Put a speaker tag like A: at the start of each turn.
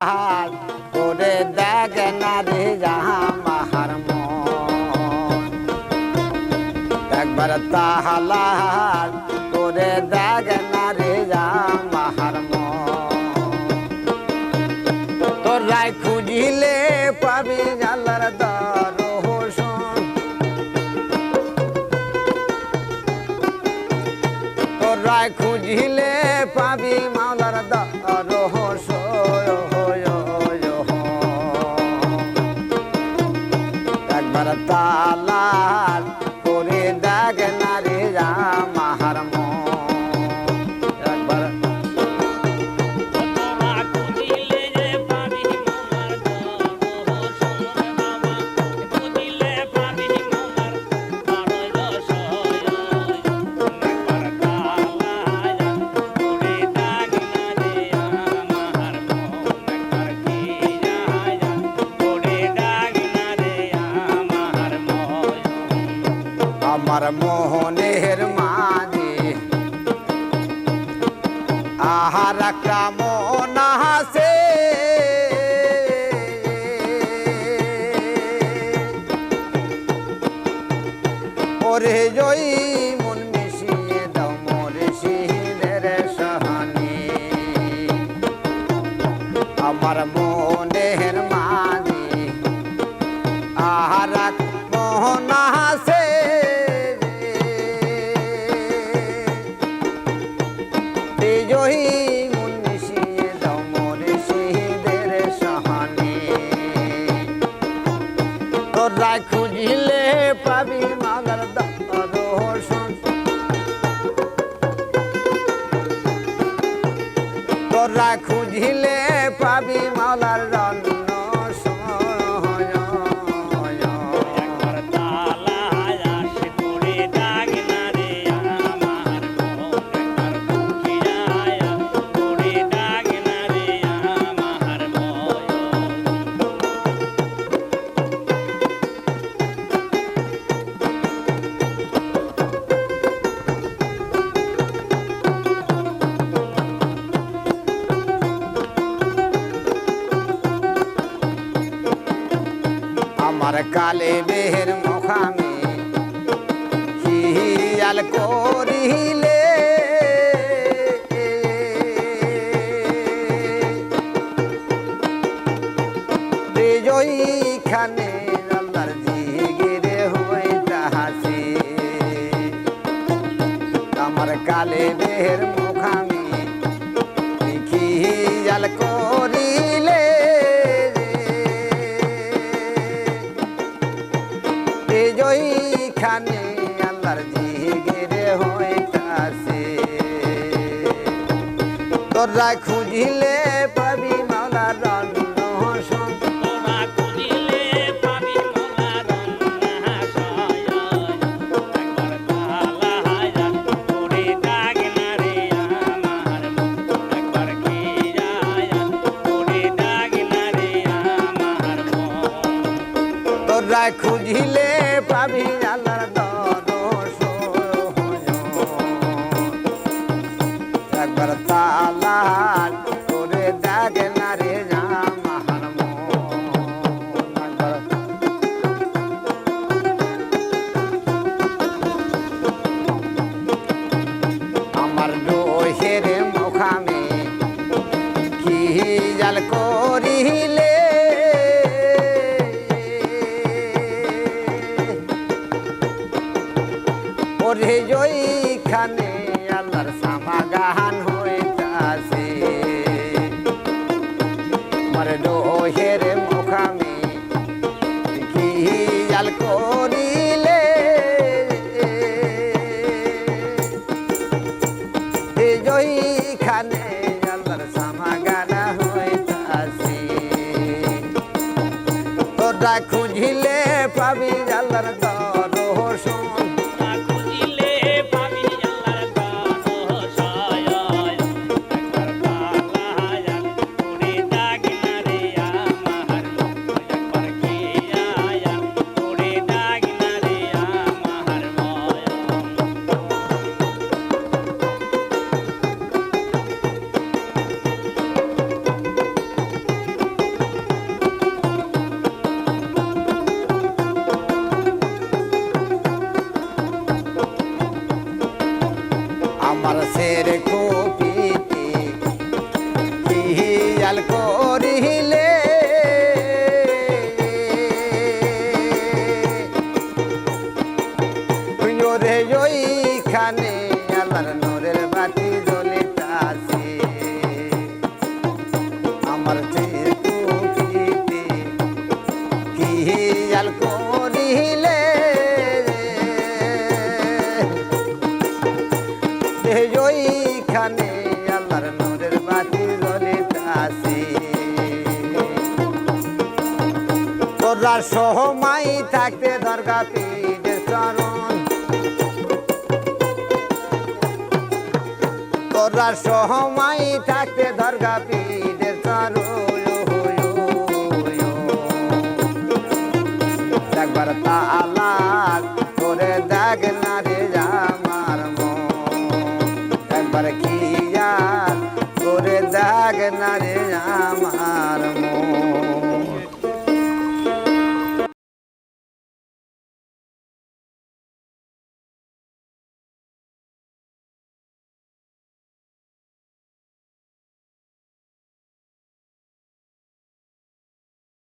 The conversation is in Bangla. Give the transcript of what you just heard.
A: হাত করে দেখ না রে আমার মন একবার তাহলা করে দেখ না রে আমার মন তোরাই খুঁজিলে পাবি জালার দর্শন তোরাই খুঁজিলে পাবি মাওলার দর্শন তালার করে দেখ না রে আমার মন একবার আমার মোহনের মাঝে আহার একটা মন আছে ওরে জয় মন মিশিয়ে দাও মোরে শহীদের সহানি আমার মোহনের মাঝে আহার মোহন আছে তোরা খুঁজিলে পাবি মালার দর্শন তোরা খুঁজিলে পাবি মালার রন্ন আমার কালে বেহের মুখামে খিয়াল করিলে বিজয়ীখানে আল্লাহর জিগিরে হইতা হাসি আমার কালে বেহের মুখামে খিয়াল করিলে বিজয়ীখানে আল্লাহর জিগিরে হইতাছে তোরা খুঁজিলে পাবি মাওলার রহস্য তোরা খুঁজিলে পাবি মাওলার রহস্য একবার তালা হাজার করে ডাক না রে আমার মন একবার কি যায় করে ডাক না রে আমার মন তোরা খুঁজিলে পাবি আল্লাহর দর্শন একবার তালা করে দেখ না রে আমার মন আমার দোহের মুখামে কি জাল করিলে ওরে জয়ীখানে আল্লাহর সামাগান হইতাছে আমার দোহের মুখামে কি জাল করিলে জয়ীখানে আল্লাহর সামাগান হইতাছে তোরা খুঁজিলে পাবি আল্লাহর দর্শন তোরা সময় থাকতে দরগা পীরের চরণ তোরা সময় থাকতে দরগা পীরের চরণ একবার তা